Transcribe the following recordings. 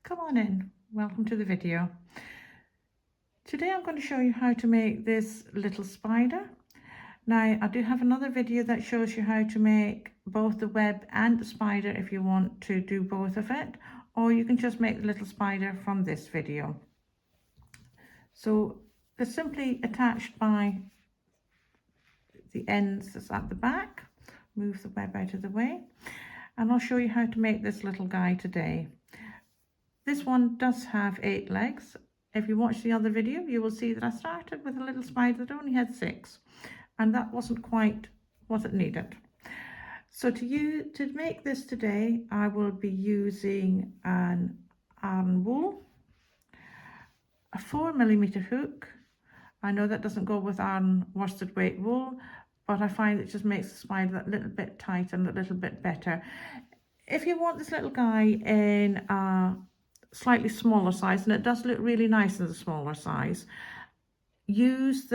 Come on in, welcome to the video. Today I'm going to show you how to make this little spider. Now I do have another video that shows you how to make both the web and the spider if you want to do both of it, or you can just make the little spider from this video. So they're simply attached by the ends that's at the back. Move the web out of the way and I'll show you how to make this little guy today. This one does have 8 legs. If you watch the other video, you will see that I started with a little spider that only had 6, and that wasn't quite what it needed. So to make this today, I will be using an Aran wool, a 4mm hook. I know that doesn't go with Aran worsted weight wool, but I find it just makes the spider that little bit tighter and a little bit better. If you want this little guy in a slightly smaller size, and it does look really nice in the smaller size, use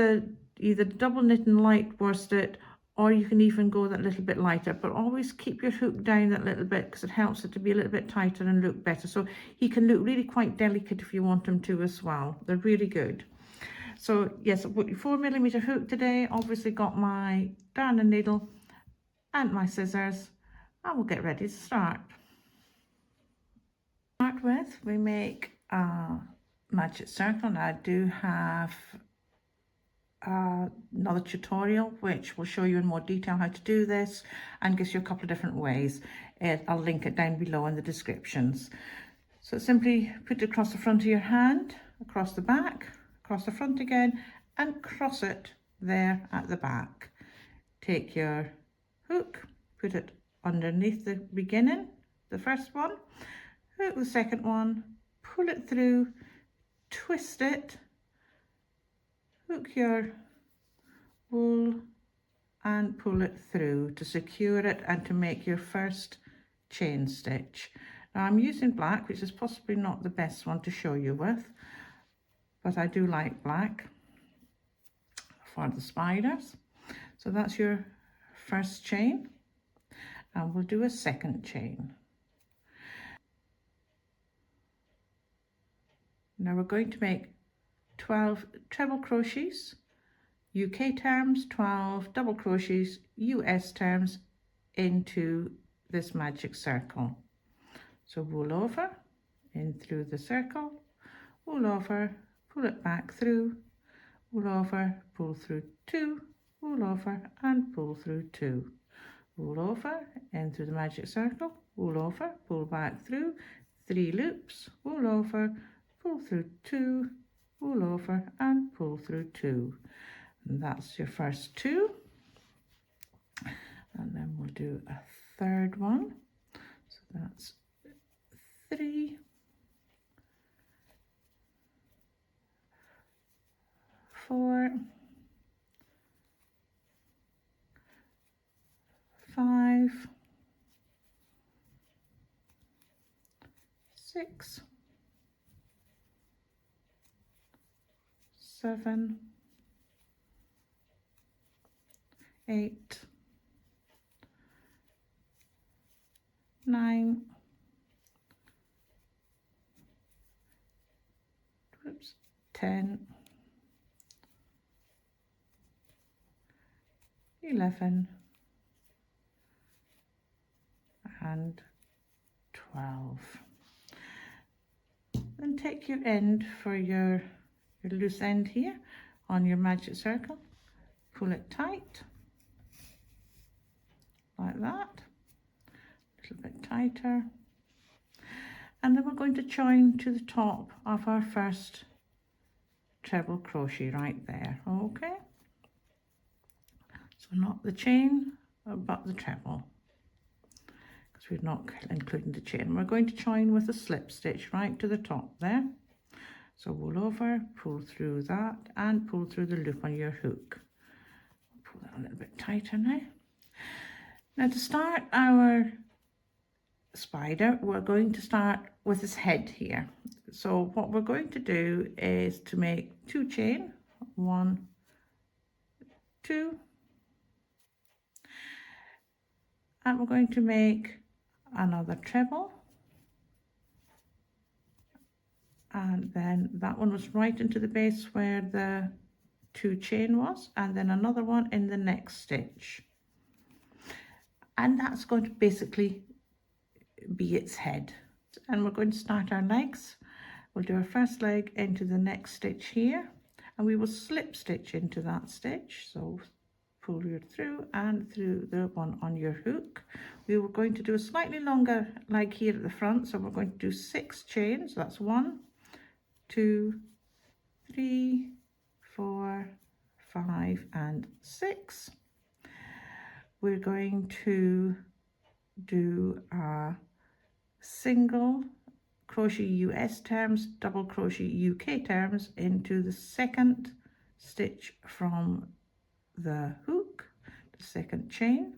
either double knit and light worsted, or you can even go that little bit lighter, but always keep your hook down that little bit because it helps it to be a little bit tighter and look better. So he can look really quite delicate if you want him to as well. They're really good. So yes, I've got your 4mm hook today. Obviously got my darning needle and my scissors, and we'll get ready to start. Start with, we make a magic circle, and I do have another tutorial which will show you in more detail how to do this and gives you a couple of different ways. I'll link it down below in the descriptions. So simply put it across the front of your hand, across the back, across the front again, and cross it there at the back. Take your hook, put it underneath the beginning, the first one, hook the second one, pull it through, twist it, hook your wool and pull it through to secure it and to make your first chain stitch. Now I'm using black, which is possibly not the best one to show you with, but I do like black for the spiders. So that's your first chain, and we'll do a second chain. Now we're going to make 12 treble crochets, UK terms, 12 double crochets, US terms, into this magic circle. So wool over, in through the circle, wool over, pull it back through, wool over, pull through 2, wool over and pull through 2, wool over, in through the magic circle, wool over, pull back through, 3 loops, wool over, pull through 2, wool over and pull through 2, and that's your first 2. And then we'll do a third one, so that's 3, 4, 5, 6, 7, 8, 9, 10, 11, and 12. Then take your end for your loose end here on your magic circle, pull it tight like that, a little bit tighter, and then we're going to join to the top of our first treble crochet right there. Okay, so not the chain but the treble, because we're not including the chain. We're going to join with a slip stitch right to the top there. So wool over, pull through that and pull through the loop on your hook. Pull that a little bit tighter now. Now to start our spider, we're going to start with his head here. So what we're going to do is to make 2 chain, 1, 2, and we're going to make another treble, and then that one was right into the base where the 2 chain was, and then another one in the next stitch, and that's going to basically be its head. And we're going to start our legs. We'll do our first leg into the next stitch here, and we will slip stitch into that stitch. So pull your through and through the one on your hook. We were going to do a slightly longer leg here at the front, so we're going to do 6 chains. That's 1, 2, 3, 4, 5 and 6. We're going to do a single crochet US terms, double crochet UK terms into the second stitch from the hook, the second chain.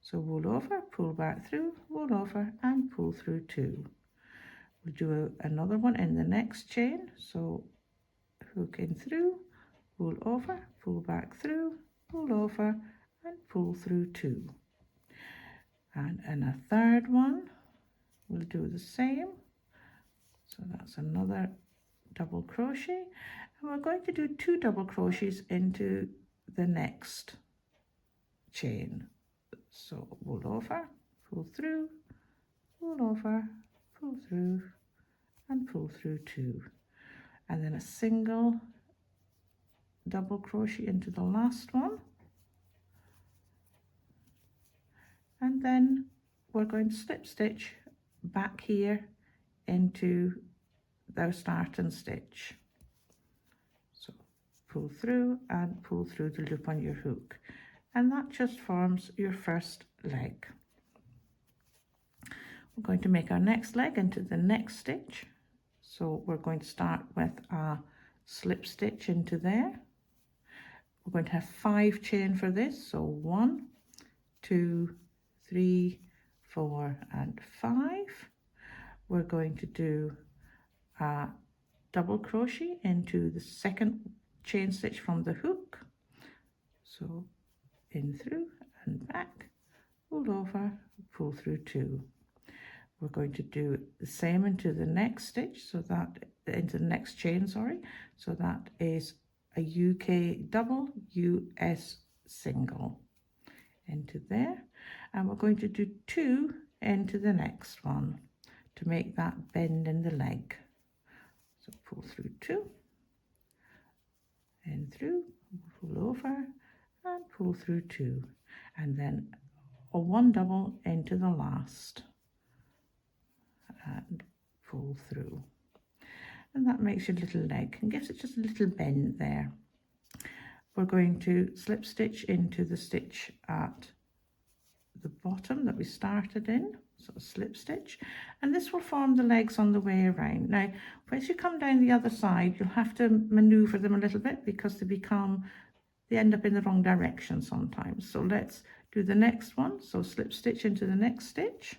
So wool over, pull back through, wool over and pull through 2. We'll do another one in the next chain, so hook in through, wool over, pull back through, pull over and pull through 2. And in a third one we'll do the same. So that's another double crochet, and we're going to do 2 double crochets into the next chain. So wool over, pull through, wool over, pull through and pull through 2, and then a single double crochet into the last one, and then we're going to slip stitch back here into our starting stitch. So pull through and pull through the loop on your hook, and that just forms your first leg. We're going to make our next leg into the next stitch, so we're going to start with a slip stitch into there. We're going to have 5 chain for this, so 1, 2, 3, 4 and 5. We're going to do a double crochet into the second chain stitch from the hook, so in through and back, pull over, pull through 2. We're going to do the same into the next stitch, so that into the next chain, sorry, so that is a UK double, US single into there, and we're going to do 2 into the next one to make that bend in the leg. So pull through 2, in through, pull over and pull through 2, and then a 1 double into the last and pull through, and that makes your little leg and gives it just a little bend there. We're going to slip stitch into the stitch at the bottom that we started in, so slip stitch, and this will form the legs on the way around. Now as you come down the other side, you'll have to maneuver them a little bit because they end up in the wrong direction sometimes. So let's do the next one. So slip stitch into the next stitch,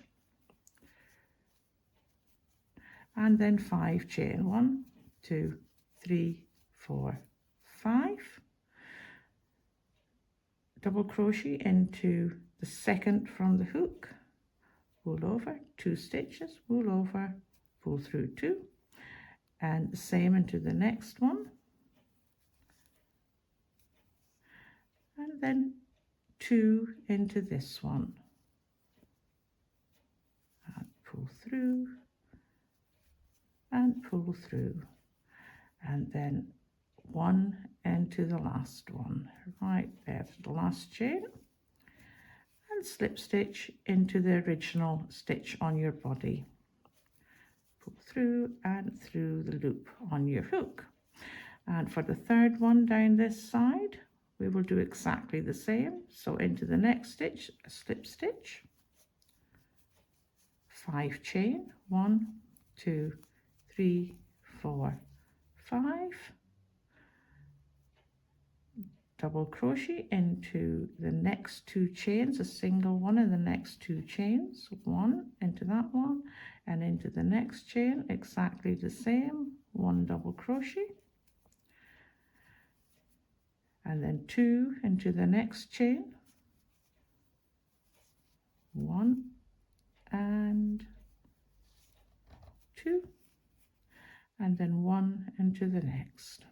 and then 5 chain, 1, 2, 3, 4, 5, double crochet into the second from the hook, wool over, 2 stitches, wool over, pull through 2, and the same into the next one, and then 2 into this one, and pull through and pull through, and then 1 into the last one, right there, the last chain, and slip stitch into the original stitch on your body, pull through and through the loop on your hook. And for the third one down this side, we will do exactly the same. So into the next stitch, a slip stitch, 5 chain, 1, 2, 3, 4, 5, double crochet into the next 2 chains, a single one in the next 2 chains, 1 into that one, and into the next chain exactly the same, 1 double crochet, and then 2 into the next chain, 1 and 2, and then one into the next,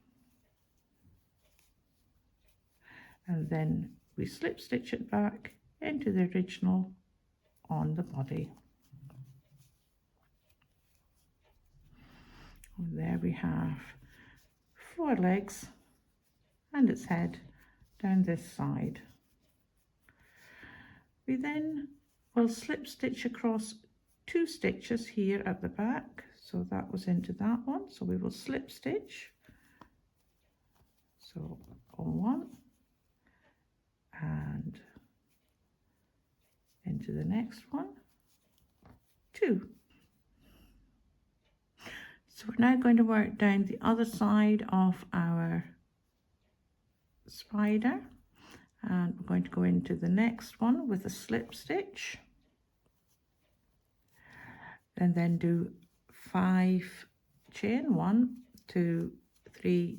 and then we slip stitch it back into the original on the body. And there we have 4 legs and its head down this side. We then will slip stitch across 2 stitches here at the back, so that was into that one, so we will slip stitch, so on one and into the next one, 2. So we're now going to work down the other side of our spider, and we're going to go into the next one with a slip stitch, and then do 5 chain, 1, 2, 3,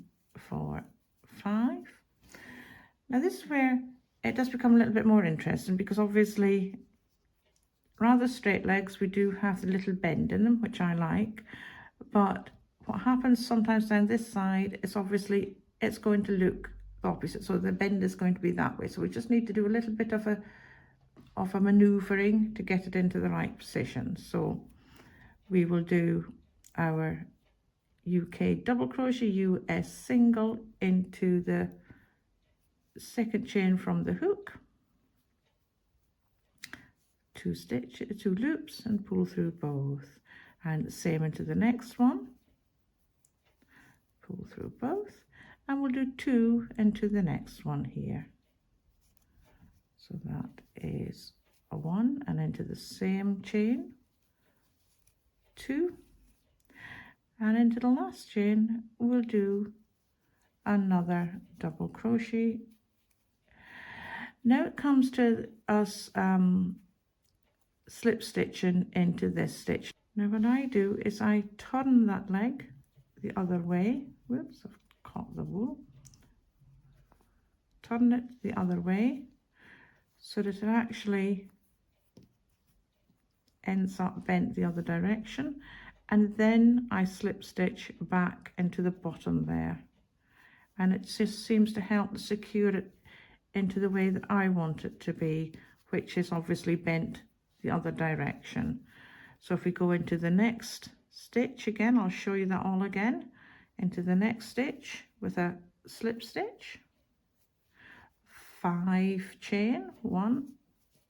4, 5. Now this is where it does become a little bit more interesting, because obviously rather straight legs, we do have the little bend in them, which I like, but what happens sometimes down this side is obviously it's going to look the opposite, so the bend is going to be that way, so we just need to do a little bit of a maneuvering to get it into the right position. So we will do our UK double crochet, US single into the second chain from the hook, 2 loops, and pull through both, and the same into the next one, pull through both, and we'll do 2 into the next one here. So that is a 1, and into the same chain, 2, and into the last chain we'll do another double crochet. Now it comes to us slip stitching into this stitch. Now what I do is I turn that leg the other way. Whoops, I've caught the wool. Turn it the other way so that it actually ends up bent the other direction, and then I slip stitch back into the bottom there, and it just seems to help to secure it into the way that I want it to be, which is obviously bent the other direction. So if we go into the next stitch again, I'll show you that all again, into the next stitch with a slip stitch, 5 chain, 1,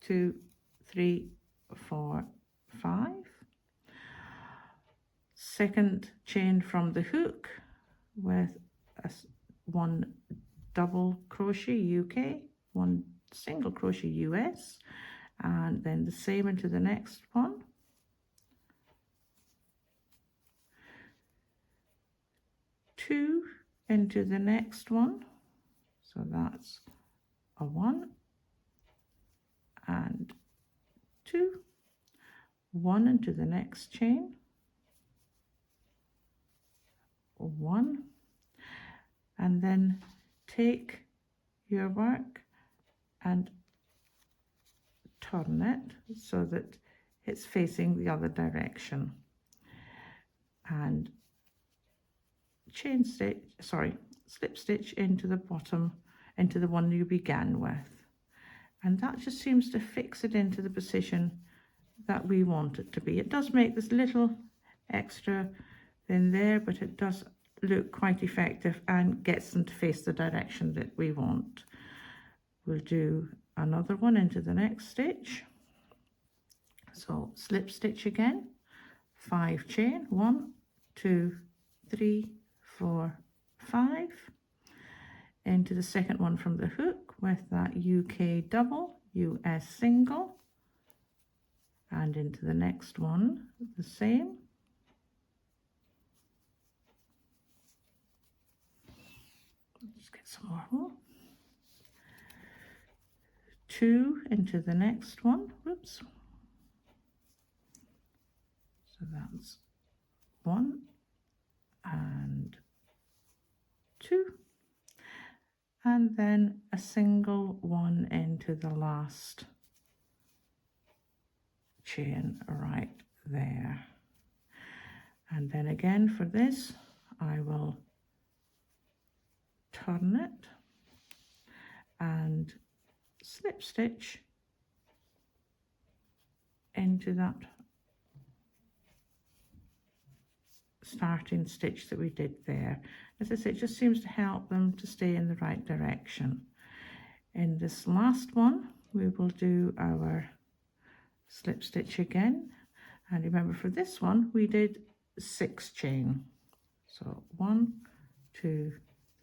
2, 3, 4, 5, second chain from the hook with a 1 double crochet UK, 1 single crochet US, and then the same into the next one, 2 into the next one, so that's a 1 and 2, 1 into the next chain, 1, and then take your work and turn it so that it's facing the other direction, and chain stitch, slip stitch into the bottom, into the one you began with, and that just seems to fix it into the position that we want it to be. It does make this little extra in there, but it does look quite effective and gets them to face the direction that we want. We'll do another one into the next stitch, so slip stitch again, 5 chain, 1, 2, 3, 4, 5, into the second one from the hook with that UK double, US single, and into the next one the same, just get some more wool, 2 into the next one, whoops, so that's 1 and 2, and then a single 1 into the last chain right there, And then again for this, I will turn it and slip stitch into that starting stitch that we did there. As I say, it just seems to help them to stay in the right direction. In this last one, we will do our slip stitch again, and remember for this one we did 6 chain. So 1, 2,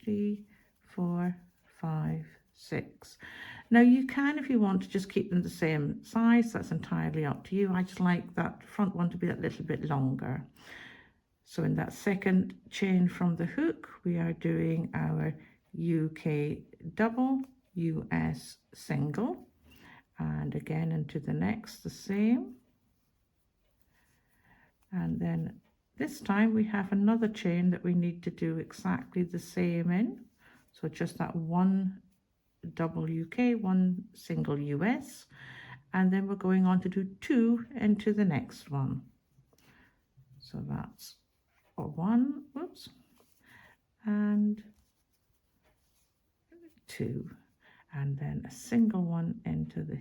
3, 4, 5, 6. Now you can, if you want, to just keep them the same size. That's entirely up to you. I just like that front one to be a little bit longer. So in that second chain from the hook, we are doing our UK double, US single, and again into the next the same. And then this time we have another chain that we need to do exactly the same in. So just that one double UK, one single US, and then we're going on to do 2 into the next one. So that's a 1, whoops, and 2, and then a single one into the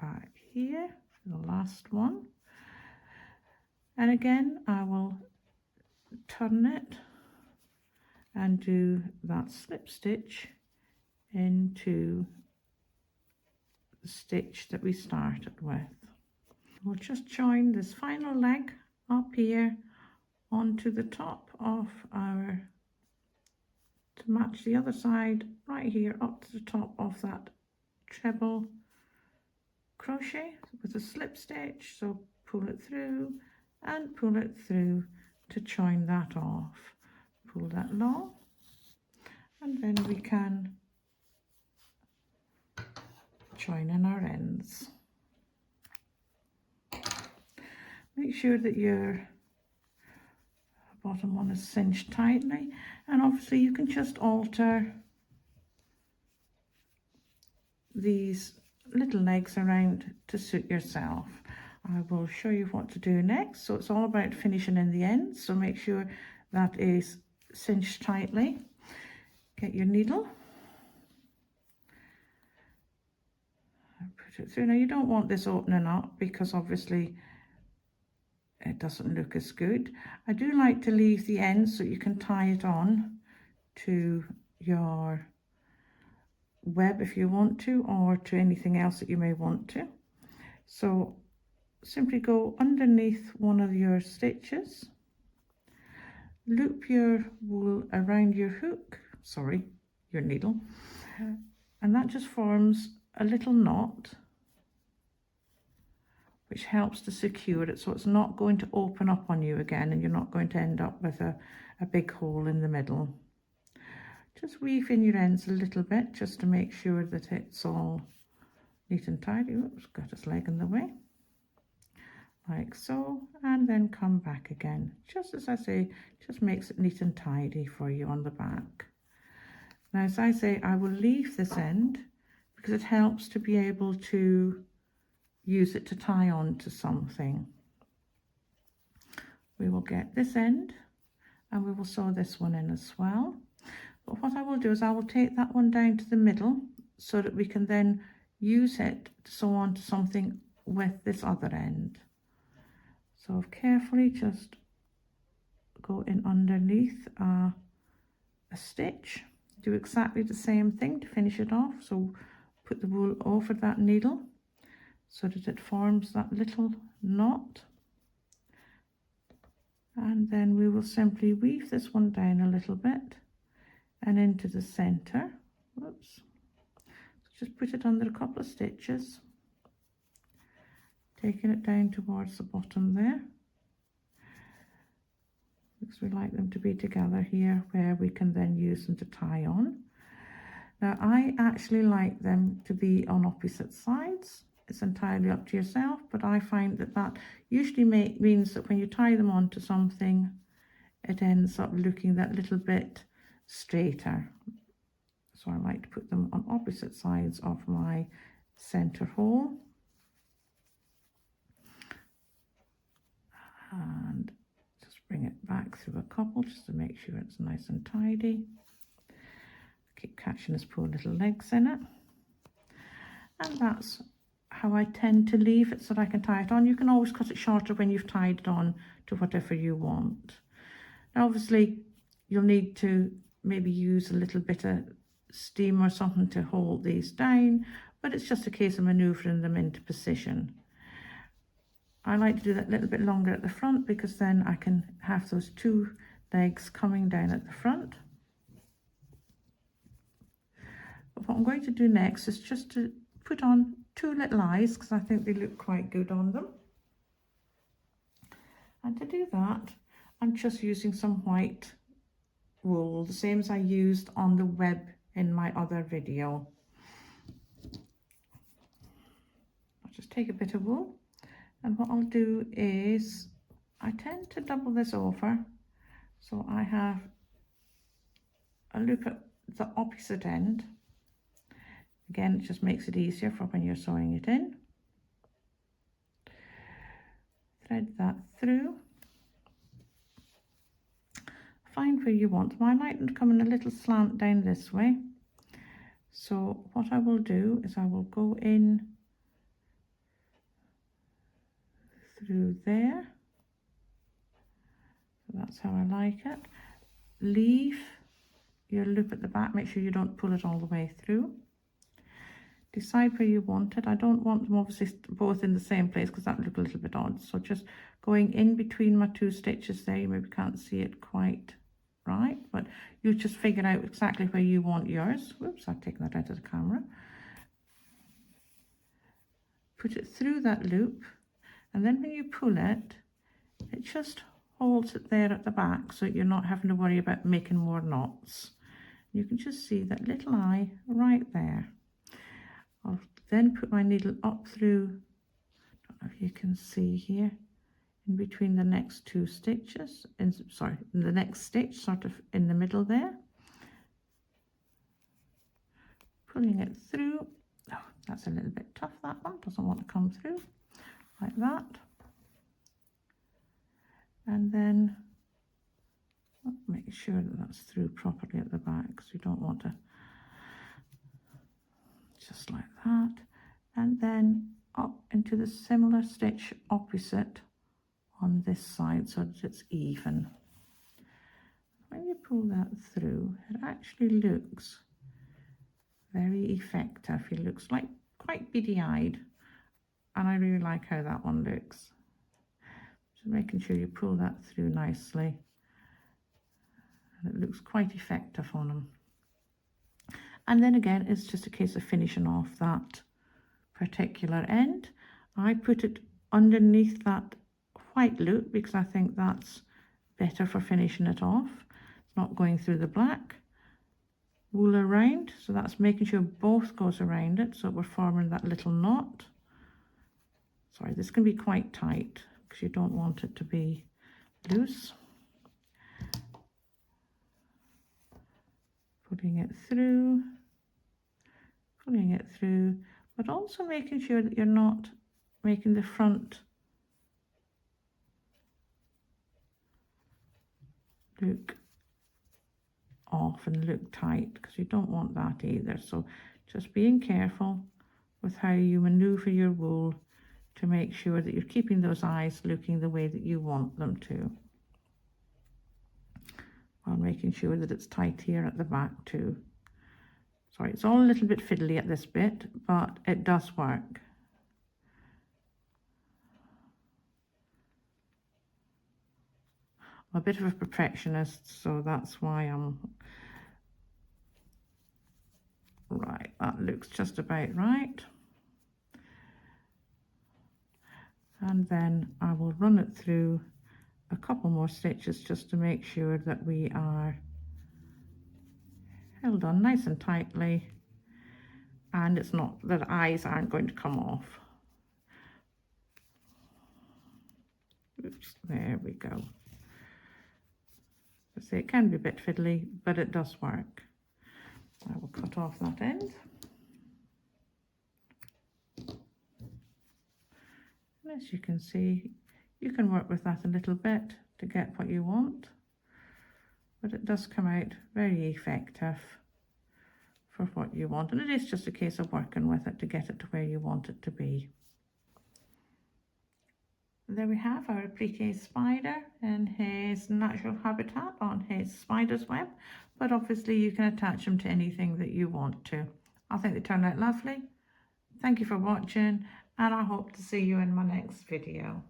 back here, the last one. And again, I will turn it and do that slip stitch into the stitch that we started with. We'll just join this final leg up here onto the top of our, to match the other side right here up to the top of that treble crochet with a slip stitch. So pull it through and pull it through to join that off. Pull that long, and then we can join in our ends. Make sure that your bottom one is cinched tightly, and obviously you can just alter these little legs around to suit yourself. I will show you what to do next. So it's all about finishing in the end, so make sure that is cinched tightly. Get your needle, put it through. Now you don't want this opening up because obviously it doesn't look as good. I do like to leave the end so you can tie it on to your web if you want to, or to anything else that you may want to. So simply go underneath one of your stitches, loop your wool around your hook, sorry, your needle, and that just forms a little knot which helps to secure it, so it's not going to open up on you again and you're not going to end up with a big hole in the middle. Just weave in your ends a little bit just to make sure that it's all neat and tidy. Oops, got its leg in the way. Like so, and then come back again. Just as I say, just makes it neat and tidy for you on the back. Now, as I say, I will leave this end because it helps to be able to use it to tie on to something. We will get this end and we will sew this one in as well. But what I will do is I will take that one down to the middle so that we can then use it to sew on to something with this other end. So carefully just go in underneath a stitch. Do exactly the same thing to finish it off. So put the wool over that needle so that it forms that little knot. And then we will simply weave this one down a little bit and into the center. Whoops. So just put it under a couple of stitches, taking it down towards the bottom there, because we like them to be together here where we can then use them to tie on. Now I actually like them to be on opposite sides. It's entirely up to yourself, but I find that that usually means that when you tie them onto something, it ends up looking that little bit straighter. So I like to put them on opposite sides of my center hole. back through a couple just to make sure it's nice and tidy. Keep catching his poor little legs in it. And that's how I tend to leave it so that I can tie it on. You can always cut it shorter when you've tied it on to whatever you want. Now obviously you'll need to maybe use a little bit of steam or something to hold these down, but it's just a case of manoeuvring them into position. I like to do that a little bit longer at the front because then I can have those two legs coming down at the front. But what I'm going to do next is just to put on two little eyes because I think they look quite good on them. And to do that, I'm just using some white wool, the same as I used on the web in my other video. I'll just take a bit of wool, and what I'll do is I tend to double this over so I have a loop at the opposite end. Again, it just makes it easier for when you're sewing it in. Thread that through. Find where you want them. I like them to come in a little slant down this way. So what I will do is I will go in through there. So that's how I like it. Leave your loop at the back. Make sure you don't pull it all the way through. Decide where you want it. I don't want them obviously both in the same place because that would look a little bit odd. So just going in between my two stitches there, you maybe can't see it quite right, but you just figure out exactly where you want yours. Whoops, I've taken that out of the camera. Put it through that loop, and then when you pull it, it just holds it there at the back so you're not having to worry about making more knots. You can just see that little eye right there. I'll then put my needle up through, I don't know if you can see here, in between the next two stitches, in the next stitch, sort of in the middle there. Pulling it through. Oh, that's a little bit tough, that one, doesn't want to come through, like that. And then make sure that that's through properly at the back, because you don't want to, just like that. And then up into the similar stitch opposite on this side so that it's even. When you pull that through, it actually looks very effective. It looks like quite beady-eyed, and I really like how that one looks. Just making sure you pull that through nicely, and it looks quite effective on them. And then again, it's just a case of finishing off that particular end. I put it underneath that white loop because I think that's better for finishing it off. It's not going through the black. Wool around, so that's making sure both goes around it, so we're forming that little knot. Sorry, this can be quite tight because you don't want it to be loose. Putting it through, but also making sure that you're not making the front look off and look tight, because you don't want that either. So just being careful with how you maneuver your wool to make sure that you're keeping those eyes looking the way that you want them to, while making sure that it's tight here at the back too. Sorry, it's all a little bit fiddly at this bit, but it does work. I'm a bit of a perfectionist, so that's why I'm right. That looks just about right. And then I will run it through a couple more stitches just to make sure that we are held on nice and tightly, and it's not, the eyes aren't going to come off. Oops, there we go. So it can be a bit fiddly, but it does work. I will cut off that end. And as you can see, you can work with that a little bit to get what you want, but it does come out very effective for what you want, and it is just a case of working with it to get it to where you want it to be. There we have our applique spider in his natural habitat on his spider's web, but obviously you can attach them to anything that you want to. I think they turned out lovely. Thank you for watching, and I hope to see you in my next video.